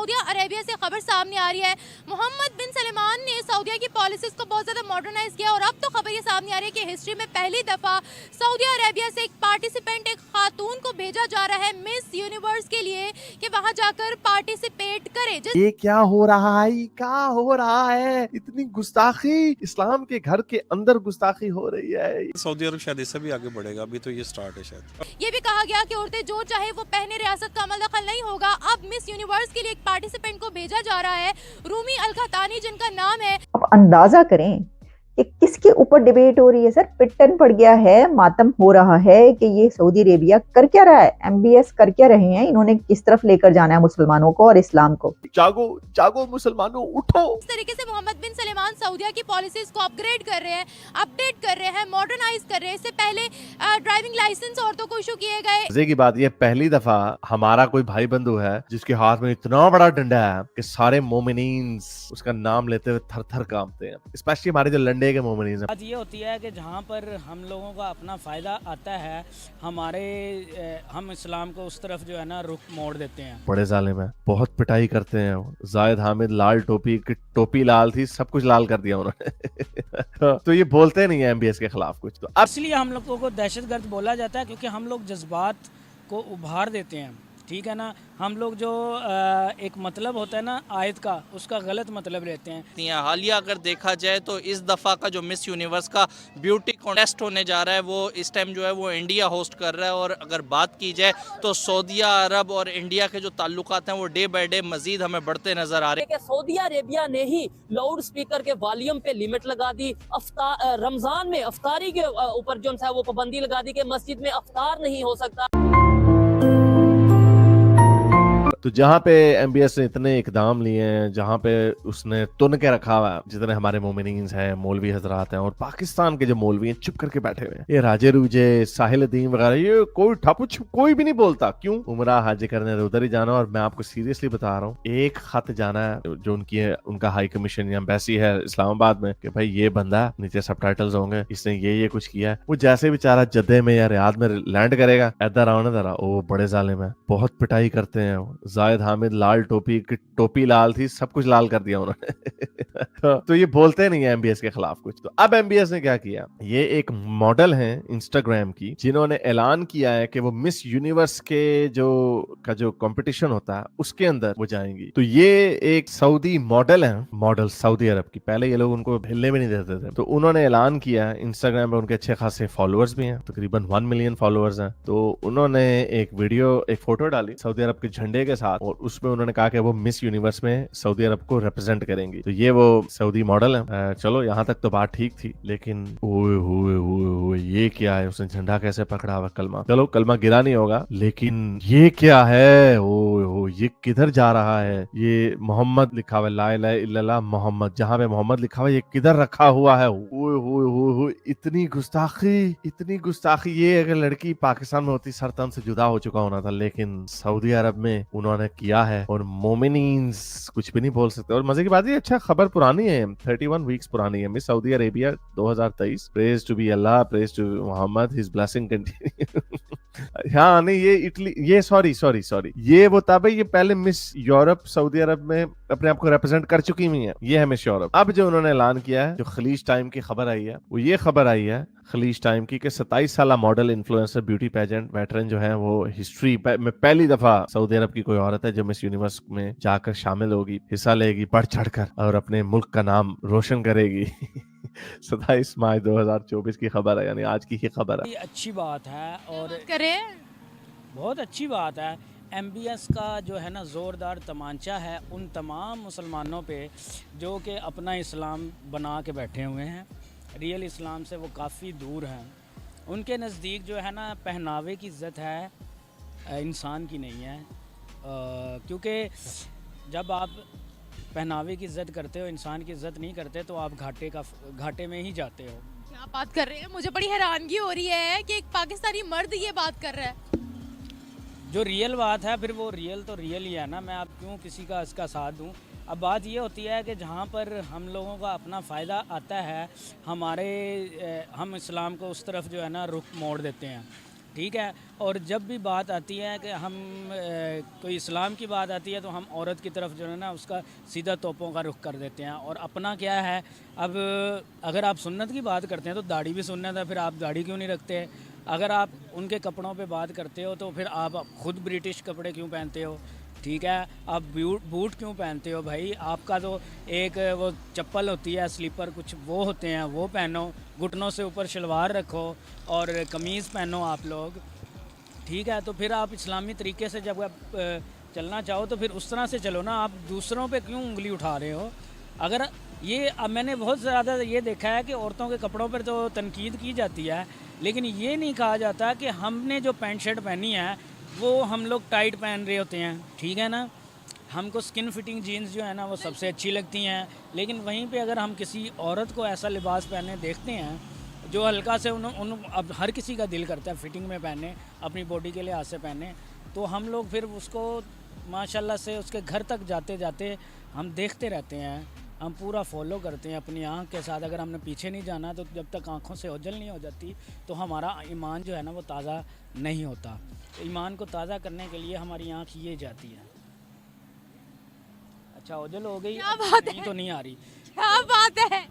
Saudi Arabia से खबर सामने आ रही है। मोहम्मद बिन सलमान ने सऊदीया की पॉलिसीज को बहुत ज़्यादा मॉडर्नाइज किया और अब तो खबर ये सामने आ रही है कि हिस्ट्री में पहली दफ़ा सऊदी अरेबिया से एक पार्टिसिपेंट, एक खातून को भेजा जा रहा है मिस यूनिवर्स के लिए कि वहाँ जाकर पार्टिसिपेट करे। ये क्या हो रहा है? ये क्या हो रहा है? इतनी गुस्ताखी, इस्लाम के घर के अंदर गुस्ताखी हो रही है। सऊदी अरब शायद इससे भी आगे बढ़ेगा, अभी तो ये स्टार्ट है शायद। ये भी कहा गया कि औरतें जो चाहे वो पहने, रियासत का अमल दखल नहीं होगा। अब मिस यूनिवर्स के लिए एक पार्टिसिपेंट को भेजा जा रहा है, रूमी अलखतानी जिनका नाम है। अब अंदाजा करें कि किसके ऊपर डिबेट हो रही है सर। पिट्टन पड़ गया है, मातम हो रहा है कि ये सऊदी अरेबिया कर क्या रहा है, एमबीएस कर क्या रहे हैं, इन्होंने किस तरफ लेकर जाना है मुसलमानों को और इस्लाम को। जागो जागो मुसलमानों, उठो। इस तरीके से मोहम्मद बिन सलमान सऊदिया की पॉलिसीज को अपग्रेड कर रहे हैं, अपडेट कर रहे हैं, मॉडर्नाइज कर रहे हैं। इससे पहले ड्राइविंग लाइसेंस औरतों को इशू किए गए। मजे की बात, ये पहली दफा हमारा कोई भाई बंधु है जिसके हाथ में इतना बड़ा डंडा है कि सारे मोमिनीन्स उसका नाम लेते हुए थर थर कांपते हैं, स्पेशली हमारे जो लंडे के मोमिनीन्स हैं। बात ये होती है कि जहाँ पर हम लोगों का अपना फ़ायदा आता है, हम इस्लाम को उस तरफ जो है ना रुख मोड़ देते हैं। बड़े जालिम है, बहुत पिटाई करते हैं। जाहिद हामिद लाल टोपी की टोपी लाल थी, सब कुछ लाल कर दिया उन्होंने। तो ये बोलते नहीं है एमबीएस के खिलाफ कुछ। तो अब इसलिए हम लोगों को दहशतगर्द बोला जाता है, क्योंकि हम लोग जज्बात को उभार देते हैं, ठीक है ना। हम लोग जो एक मतलब होता है ना आयत का, उसका गलत मतलब लेते हैं। हालिया अगर देखा जाए तो इस दफ़ा का जो मिस यूनिवर्स का ब्यूटी कॉन्टेस्ट होने जा रहा है वो इस टाइम जो है वो इंडिया होस्ट कर रहा है। और अगर बात की जाए तो सऊदी अरब और इंडिया के जो ताल्लुकात हैं वो डे बाय डे मजीद हमें बढ़ते नजर आ रहे हैं। सऊदी अरेबिया ने ही लाउड स्पीकर के वॉल्यूम पे लिमिट लगा दी, रमजान में अफ्तारी के ऊपर जो है वो पाबंदी लगा दी कि मस्जिद में अफ्तार नहीं हो सकता। तो जहाँ पे एमबीएस ने इतने इकदाम लिए हैं, जहाँ पे उसने तुन के रखा हुआ है, जितने हमारे मोमिनीन्स हैं, मौलवी हजरात हैं और पाकिस्तान के जो मौलवी हैं चुप करके बैठे हुए हैं, ये राजे रूजे साहिल-उद्दीन वगैरह, ये कोई ठाकुर कोई भी नहीं बोलता। क्यों? उमरा हज करने उधर ही जाना। और मैं आपको सीरियसली बता रहा हूँ, एक खत जाना है जो उनका हाई कमीशन या एम्बेसी है इस्लामाबाद में कि भाई ये बंदा, नीचे सबटाइटल्स होंगे, इसने ये कुछ किया है। वो जैसे बेचारा जद्दे में या रियाद में लैंड करेगा, इधर आओ ना जरा, वो बड़े जालिम है, बहुत पिटाई करते हैं। जाहिद हामिद लाल टोपी की टोपी लाल थी, सब कुछ लाल कर दिया उन्होंने। तो ये बोलते नहीं है एमबीएस के खिलाफ कुछ। तो अब एमबीएस ने क्या किया, ये एक मॉडल है इंस्टाग्राम की जिन्होंने ऐलान किया है कि वो मिस यूनिवर्स के जो कंपटीशन होता है उसके अंदर वो जाएंगी। तो ये एक सऊदी मॉडल है, मॉडल सऊदी अरब की। पहले ये लोग उनको हिलने भी नहीं देते थे। तो उन्होंने ऐलान किया है, इंस्टाग्राम पे उनके अच्छे खासे फॉलोअर्स भी हैं, तकरीबन 1 मिलियन फॉलोअर्स हैं। तो उन्होंने एक फोटो डाली सऊदी अरब के झंडे के साथ और उसमें उन्होंने कहा कि वो मिस यूनिवर्स में सऊदी अरब को रिप्रेजेंट करेंगी। तो ये वो सऊदी मॉडल है। चलो यहाँ तक तो बात ठीक थी, लेकिन ओए ये क्या है, उसने झंडा कैसे पकड़ा हुआ? कलमा, चलो कलमा गिरा नहीं होगा, लेकिन ये क्या है? ओए ये किधर जा रहा है? ये मोहम्मद लिखा हुआ है, ला इलाहा इल्लल्लाह मोहम्मद, जहाँ पे मोहम्मद लिखा हुआ है ये किधर रखा हुआ है? ओए इतनी गुस्ताखी। ये अगर लड़की पाकिस्तान में होती सर तन से जुदा हो चुका होना था, लेकिन सऊदी अरब में उन्होंने किया है और मोमिनीन्स कुछ भी नहीं बोल सकते। और मजे की बात है, अच्छा खबर पुरानी है, 31 वीक्स पुरानी है। Miss Saudi Arabia 2023, praise to be Allah, praise to Mohammad, his blessing continue. हाँ नहीं, ये इटली, ये सॉरी ये वो तब है, ये पहले मिस यूरोप सऊदी अरब में अपने आप को रिप्रेजेंट कर चुकी हुई है। ये है मिस यूरोप। अब जो उन्होंने ऐलान किया है, जो खलीज टाइम की खबर आई है, वो ये खबर आई है खलीज टाइम की कि 27 साल model, influencer, beauty pageant veteran जो है वो हिस्ट्री में पहली दफा सऊदी अरब की कोई औरत है जो मिस यूनिवर्स में जाकर शामिल होगी, हिस्सा लेगी बढ़ चढ़कर और अपने मुल्क का नाम रोशन करेगी। 27 मार्च 2024 की खबर है, यानी आज की ही खबर है। ये अच्छी बात है और बहुत अच्छी बात है। एमबीएस का जो है ना ज़ोरदार तमांचा है उन तमाम मुसलमानों पे जो कि अपना इस्लाम बना के बैठे हुए हैं, रियल इस्लाम से वो काफ़ी दूर हैं। उनके नज़दीक जो है ना पहनावे की इज़्ज़त है, इंसान की नहीं है। क्योंकि जब आप पहनावे की इज़्ज़त करते हो, इंसान की इज़्ज़त नहीं करते, तो आप घाटे में ही जाते हो। क्या बात कर रहे हैं, मुझे बड़ी हैरानगी हो रही है कि एक पाकिस्तानी मर्द ये बात कर रहा है। जो रियल बात है फिर वो रियल तो रियल ही है ना, मैं आप क्यों किसी का इसका साथ दूं। अब बात ये होती है कि जहाँ पर हम लोगों का अपना फ़ायदा आता है, हम इस्लाम को उस तरफ जो है ना रुख मोड़ देते हैं, ठीक है। और जब भी बात आती है कि हम कोई इस्लाम की बात आती है तो हम औरत की तरफ जो है ना उसका सीधा तोपों का रुख कर देते हैं। और अपना क्या है, अब अगर आप सुन्नत की बात करते हैं तो दाढ़ी भी सुन्नत है, फिर आप दाढ़ी क्यों नहीं रखते? अगर आप उनके कपड़ों पे बात करते हो तो फिर आप खुद ब्रिटिश कपड़े क्यों पहनते हो? ठीक है, आप बूट क्यों पहनते हो भाई? आपका तो एक वो चप्पल होती है, स्लीपर कुछ वो होते हैं, वो पहनो, घुटनों से ऊपर शलवार रखो और कमीज़ पहनो आप लोग। ठीक है, तो फिर आप इस्लामी तरीके से जब आप चलना चाहो तो फिर उस तरह से चलो ना, आप दूसरों पे क्यों उंगली उठा रहे हो? अगर ये अब मैंने बहुत ज़्यादा ये देखा है कि औरतों के कपड़ों पर तो तनकीद की जाती है, लेकिन ये नहीं कहा जाता कि हमने जो पैंट शर्ट पहनी है वो हम लोग टाइट पहन रहे होते हैं। ठीक है ना, हमको स्किन फिटिंग जीन्स जो है ना वो सबसे अच्छी लगती हैं, लेकिन वहीं पे अगर हम किसी औरत को ऐसा लिबास पहने देखते हैं जो हल्का से अब हर किसी का दिल करता है फिटिंग में पहने, अपनी बॉडी के लिहाज से पहने, तो हम लोग फिर उसको माशाल्लाह से उसके घर तक जाते जाते हम देखते रहते हैं, हम पूरा फॉलो करते हैं अपनी आँख के साथ। अगर हमने पीछे नहीं जाना तो जब तक आँखों से ओझल नहीं हो जाती तो हमारा ईमान जो है ना वो ताज़ा नहीं होता। ईमान को ताज़ा करने के लिए हमारी आँख ये जाती है। अच्छा, ओझल हो गई, क्या बात नहीं तो नहीं आ रही। क्या बात है।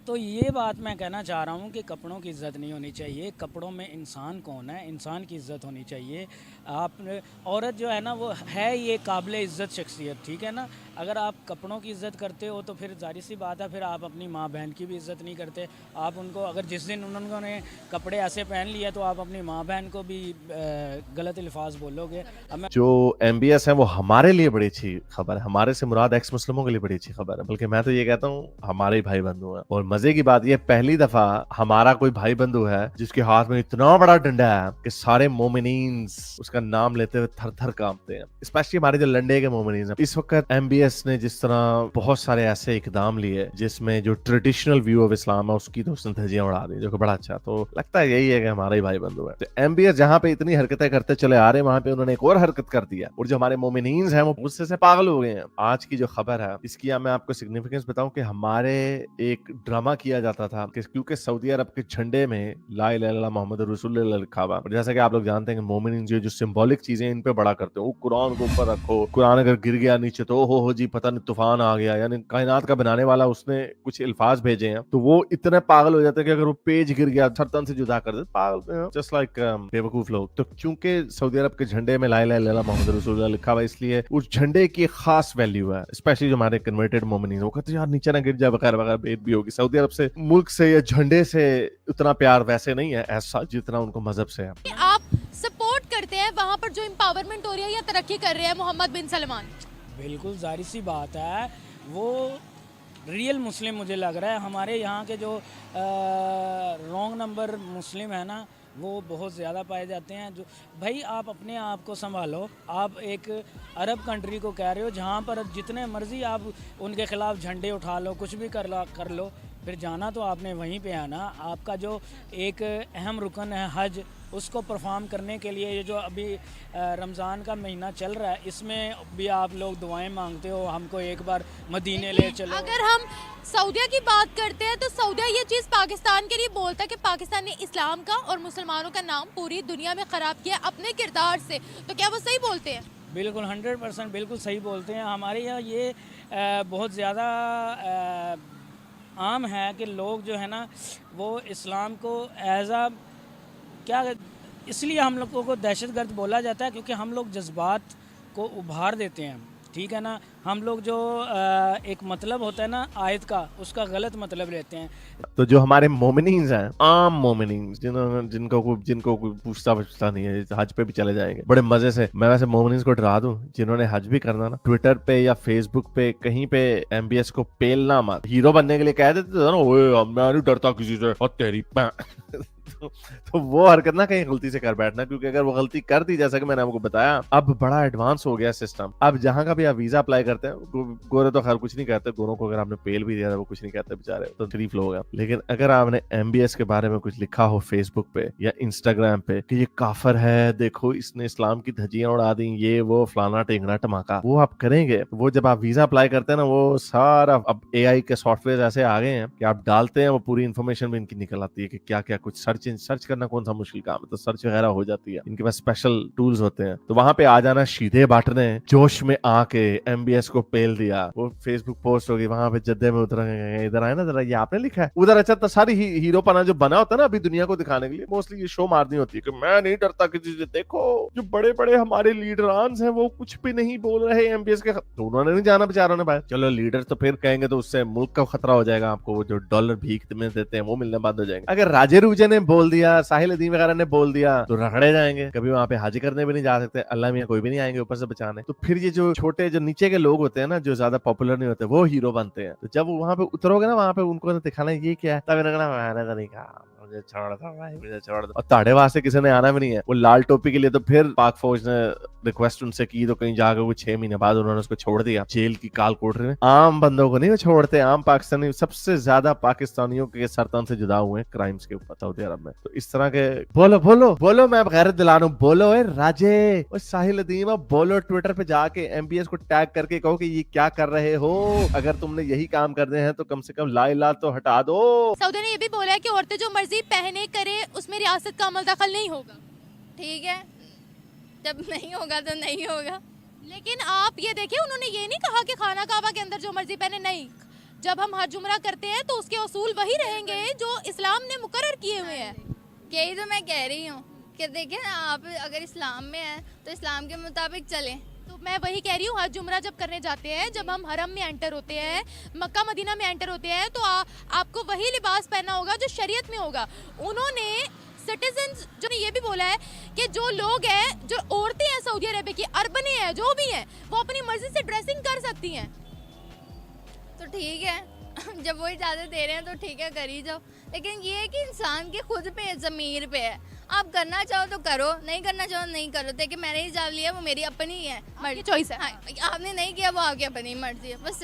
तो ये बात मैं कहना चाह रहा हूँ कि कपड़ों की इज़्ज़त नहीं होनी चाहिए। कपड़ों में इंसान कौन है, इंसान की इज़्ज़त होनी चाहिए। आप औरत जो है ना वो है ये काबिल इज़्ज़त शख्सियत, ठीक है ना। अगर आप कपड़ों की इज़्ज़त करते हो तो फिर जाहिर सी बात है फिर आप अपनी माँ बहन की भी इज़्ज़त नहीं करते। आप उनको अगर जिस दिन उन्होंने कपड़े ऐसे पहन लिए तो आप अपनी माँ बहन को भी गलत अल्फाज बोलोगे। अब मैं जो MBS है वो हमारे लिए बड़ी अच्छी खबर है, हमारे से मुराद एक्स मुस्लिमों के लिए बड़ी अच्छी खबर है, बल्कि मैं तो ये कहता हूँ हमारे ही भाई बंधु हैं। और मजे की बात ये पहली दफा हमारा कोई भाई बंधु है जिसके हाथ में इतना बड़ा डंडा है कि सारे मोमिनीन्स उसका नाम लेते हुए थर थर कांपते हैं, स्पेशली हमारे जो लंडे के मोमिनीन हैं। इस वक्त MBS ने जिस तरह बहुत सारे ऐसे इकदाम लिए जिसमें जो ट्रेडिशनल व्यू ऑफ इस्लाम है उसकी तो उसने धज्जियां उड़ा दी, जो कि बड़ा अच्छा। तो लगता है यही है कि हमारा ही भाई बंधु है। तो MBS जहाँ पे इतनी हरकतें करते चले आ रहे हैं वहां पे उन्होंने एक और हरकत कर दिया और जो हमारे मोमिनीन हैं वो गुस्से से पागल हो गए हैं। आज की जो खबर है इसकी मैं आपको सिग्निफिकेंस बताऊं कि हमारे एक ड्रामा किया जाता था कि क्योंकि सऊदी अरब के झंडे में ला इलाहा इल्लल्लाह मोहम्मद रसूलुल्लाह लिखा हुआ, और जैसा कि आप लोग जानते हैं कि मोमिनीन जो सिंबॉलिक चीजें इन पे बड़ा करते हो, कुरान को ऊपर रखो, कुरान अगर गिर गया नीचे तो हो जी पता नहीं तूफान आ गया, यानी कायनात का बनाने वाला उसने कुछ अल्फाज भेजे हैं तो वो इतने पागल हो जाते हैं कि अगर वो पेज गिर गया छरतन से जुदा कर दे, पागल जस्ट लाइक बेवकूफ लोग। तो क्योंकि सऊदी अरब के झंडे में ला इलाहा इल्लल्लाह मोहम्मद रसूलुल्लाह लिखा हुआ इसलिए उस झंडे की खास वैल्यू है, स्पेशली जो हमारे कन्वर्टेड मोमिनीन वो कहते हैं यार नीचे ना गिर जाए वगैरह वगैरह, बेद भी होगी। सऊदी अरब से मुल्क से या झंडे से उतना प्यार वैसे नहीं है ऐसा जितना उनको मजहब से है। आप सपोर्ट करते हैं वहाँ पर जो एम्पावरमेंट हो रही है या तरक्की कर रहे हैं मोहम्मद बिन सलमान? बिल्कुल जाहिर सी बात है, वो रियल मुस्लिम मुझे लग रहा है। हमारे यहाँ के जो रॉन्ग नंबर मुस्लिम है ना वो बहुत ज़्यादा पाए जाते हैं। जो भाई आप अपने आप को संभालो, आप एक अरब कंट्री को कह रहे हो जहाँ पर जितने मर्ज़ी आप उनके ख़िलाफ़ झंडे उठा लो, कुछ भी कर लो, फिर जाना तो आपने वहीं पे है ना। आपका जो एक अहम रुकन है हज, उसको परफॉर्म करने के लिए ये जो अभी रमज़ान का महीना चल रहा है इसमें भी आप लोग दुआएं मांगते हो हमको एक बार मदीने ले चलो। अगर हम सऊदिया की बात करते हैं तो सऊदिया ये चीज़ पाकिस्तान के लिए बोलता है कि पाकिस्तान ने इस्लाम का और मुसलमानों का नाम पूरी दुनिया में ख़राब किया अपने किरदार से, तो क्या वो सही बोलते हैं? बिल्कुल 100% बिल्कुल सही बोलते हैं। हमारे यहाँ ये बहुत ज़्यादा आम है कि लोग जो है ना वो इस्लाम को एज आ क्या, इसलिए हम लोगों को दहशतगर्द बोला जाता है क्योंकि हम लोग जज्बात को उभार देते हैं, ठीक है ना। हम लोग जो एक मतलब होता है ना आयत का, उसका गलत मतलब लेते हैं। तो जो हमारे मोमिनीन हैं, आम मोमिनीन जिनको कोई पूछता नहीं है, हज पे भी चले जाएंगे बड़े मजे से। मैं वैसे मोमिनीन को डरा दूं, जिन्होंने हज भी करना ना, ट्विटर पे या फेसबुक पे कहीं पे MBS को पेलना मत। हीरो बनने के लिए कह देते थे ना, ओए मैं नहीं डरता किसी से, और तेरी तो वो हरकत ना कहीं गलती से कर बैठना, क्योंकि अगर वो गलती कर दी जैसा कि मैंने आपको बताया, अब बड़ा एडवांस हो गया सिस्टम। अब जहां का भी आप वीजा अप्लाई करते हैं, गोरे तो खैर कुछ नहीं कहते, गोरों को अगर आपने पेल भी दिया था वो कुछ नहीं कहते बेचारे, तो शरीफ लोग हैं। लेकिन अगर आपने MBS के बारे में कुछ लिखा हो फेसबुक पे या इंस्टाग्राम पे कि ये काफर है, देखो इसने इस्लाम की धज्जियां उड़ा दी, ये वो फलाना टेंगना टमाका, वो आप करेंगे। वो जब आप वीजा अप्लाई करते हैं ना, वो सारा अब AI के सॉफ्टवेयर ऐसे आ गए हैं कि आप डालते हैं वो पूरी इन्फॉर्मेशन भी इनकी निकल आती है कि क्या क्या कुछ सर्च करना कौन सा मुश्किल काम है, तो सर्च वगैरह हो जाती है, इनके पास स्पेशल टूल्स होते हैं। तो वहां पे आ जाना, शीधे भट्ट ने जोश में आके एमबीएस को पेल दिया, वो फेसबुक पोस्ट होगी, वहां पे जद्दे में उतर गए, इधर आए ना जरा, ये आपने लिखा है उधर। अच्छा, तो सारी हीरो पना जो बना होता है ना अभी दुनिया को दिखाने के लिए, मोस्टली ये शो मारनी होती है कि मैं नहीं डरता किसी से, देखो जो बड़े बड़े हमारे लीडरांस हैं वो कुछ भी नहीं बोल रहे एमबीएस के। तो उन्होंने नहीं जाना बेचारों ने भाई, चलो लीडर तो फिर कहेंगे तो उससे मुल्क का खतरा हो जाएगा, आपको वो जो डॉलर भीख में देते हैं वो मिलने बंद हो जाएंगे। अगर राजे रूजे ने बोल दिया, साहिल अदीम वगैरह ने बोल दिया तो रगड़े जाएंगे, कभी वहां पे हाजी करने भी नहीं जा सकते, अल्लाह मियां कोई भी नहीं आएंगे ऊपर से बचाने। तो फिर ये जो छोटे जो नीचे के लोग होते हैं ना, जो ज्यादा पॉपुलर नहीं होते, वो हीरो बनते हैं। तो जब वहां पे उतरोगे ना, वहां पे उनको दिखाना ये क्या है, तब मैंने तो नहीं कहा, मुझे छोड़ दो भाई, मुझे छोड़ दो। और ताड़े वास्ते किसी ने आना भी नहीं है, वो लाल टोपी के लिए तो फिर पाक फौज ने रिक्वेस्ट उनसे की, तो कहीं जाकर वो 6 महीने बाद उन्होंने उसको छोड़ दिया जेल की काल कोठरी में। आम बंदों को नहीं वो छोड़ते, आम पाकिस्तानी सबसे ज्यादा पाकिस्तानियों के सरतान से जुदा हुए क्राइम्स के ऊपर सऊदी अरब में। तो इस तरह के बोलो बोलो बोलो, मैं गैरत दिलाना हूं, बोलो राजे और साहिल अदीम, बोलो ट्विटर पे जाके एमबीएस को टैग करके कहो कि ये क्या कर रहे हो, अगर तुमने यही काम करने हैं तो कम से कम ला इलाज तो हटा दो। सऊदी ने ये भी बोला है कि औरतें जो मर्जी पहने करे उसमें रियासत का अमल दखल नहीं होगा। ठीक है, जब नहीं होगा तो नहीं होगा। लेकिन आप ये देखिए, उन्होंने ये नहीं कहा कि खाना काबा के अंदर जो मर्जी पहने, नहीं। जब हम हज जुमरा करते हैं तो उसके उसूल वही रहेंगे जो इस्लाम ने मुकर्रर किए हुए हैं। यही तो मैं कह रही हूँ कि देखिए ना, आप अगर इस्लाम में हैं तो इस्लाम के मुताबिक चलें। तो मैं वही कह रही हूँ, हज जुमरा जब करने जाते हैं, जब हम हरम में एंटर होते हैं, मक्का मदीना में एंटर होते हैं, तो आपको वही लिबास पहनना होगा जो शरीयत में होगा। उन्होंने सिटीजन्स जो ने ये भी बोला है कि जो लोग हैं, जो औरतें हैं सऊदी अरेबिया की, अर्बने हैं, जो भी हैं, वो अपनी मर्जी से ड्रेसिंग कर सकती हैं। तो ठीक है, जब वो इजाज़त दे रहे हैं तो ठीक है, कर ही जाओ। लेकिन ये है कि इंसान के खुद पे, ज़मीर पे है, आप करना चाहो तो करो, नहीं करना चाहो नहीं करो। देखिए मैंने हिजाब लिया, वो मेरी अपनी है मर्जी, चॉइस है। हाँ, आपने नहीं किया वो आपकी अपनी मर्जी है बस।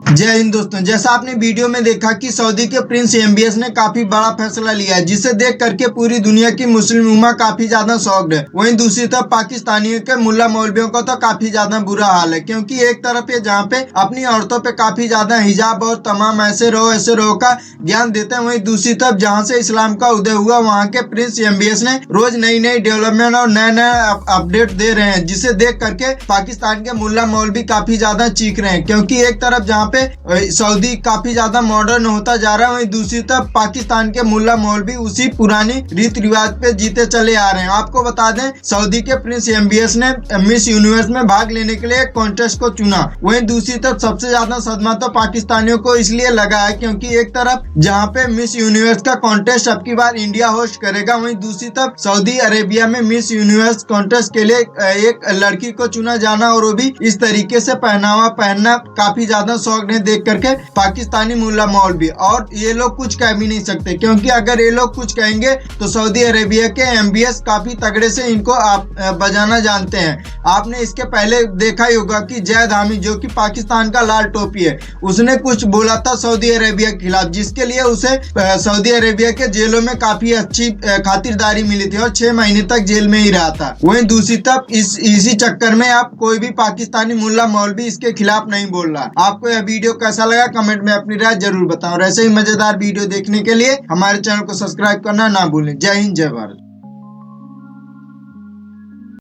जय हिंद दोस्तों, जैसा आपने वीडियो में देखा कि सऊदी के प्रिंस एमबीएस ने काफी बड़ा फैसला लिया है, जिसे देख करके पूरी दुनिया की मुस्लिम उम्मा काफी ज्यादा शॉक्ड है। वहीं दूसरी तरफ पाकिस्तानियों के मुल्ला मौलवियों का तो काफी ज्यादा बुरा हाल है, क्योंकि एक तरफ ये जहाँ पे अपनी औरतों पे काफी ज्यादा हिजाब और तमाम ऐसे रहो का ज्ञान देते हैं, वहीं दूसरी तरफ जहाँ से इस्लाम का उदय हुआ, वहाँ के प्रिंस एमबीएस ने रोज नई नई डेवलपमेंट और नए नए अपडेट दे रहे हैं, जिसे देख करके पाकिस्तान के मुल्ला मौलवी काफी ज्यादा चीख रहे हैं। क्योंकि एक तरफ जहाँ पे सऊदी काफी ज्यादा मॉडर्न होता जा रहा है, वहीं दूसरी तरफ पाकिस्तान के मुल्ला मौलवी उसी पुरानी रीत रिवाज पे जीते चले आ रहे हैं। आपको बता दें, सऊदी के प्रिंस एमबीएस ने मिस यूनिवर्स में भाग लेने के लिए कॉन्टेस्ट को चुना। वहीं दूसरी तरफ सबसे ज्यादा सदमा तो पाकिस्तानियों को इसलिए लगा है क्योंकि एक तरफ जहाँ पे मिस यूनिवर्स का कॉन्टेस्ट अब की बार इंडिया होस्ट करेगा, वहीं दूसरी तरफ सऊदी अरेबिया में मिस यूनिवर्स कॉन्टेस्ट के लिए एक लड़की को चुना जाना, और वो भी इस तरीके से पहनावा पहनना काफी ज्यादा शौक ने देख करके पाकिस्तानी मुल्ला मौलवी। और ये लोग कुछ कह भी नहीं सकते, क्योंकि अगर ये लोग कुछ कहेंगे तो सऊदी अरेबिया के एमबीएस काफी तगड़े से इनको बजाना जानते हैं। आपने इसके पहले देखा ही होगा कि जैद हामिद, जो कि पाकिस्तान का लाल टोपी है, उसने कुछ बोला था सऊदी अरेबिया के खिलाफ, जिसके लिए उसे सऊदी अरेबिया के जेलों में काफी अच्छी खातिरदारी मिली थी और 6 महीने तक जेल में ही रहा था। वहीं दूसरी तरफ इसी चक्कर में आप कोई भी पाकिस्तानी मुल्ला मौलवी इसके खिलाफ नहीं बोल रहा। आपको यह वीडियो कैसा लगा कमेंट में अपनी राय जरूर बताओ। और ऐसे ही मजेदार वीडियो देखने के लिए हमारे चैनल को सब्सक्राइब करना ना भूलें। जय हिंद, जय भारत।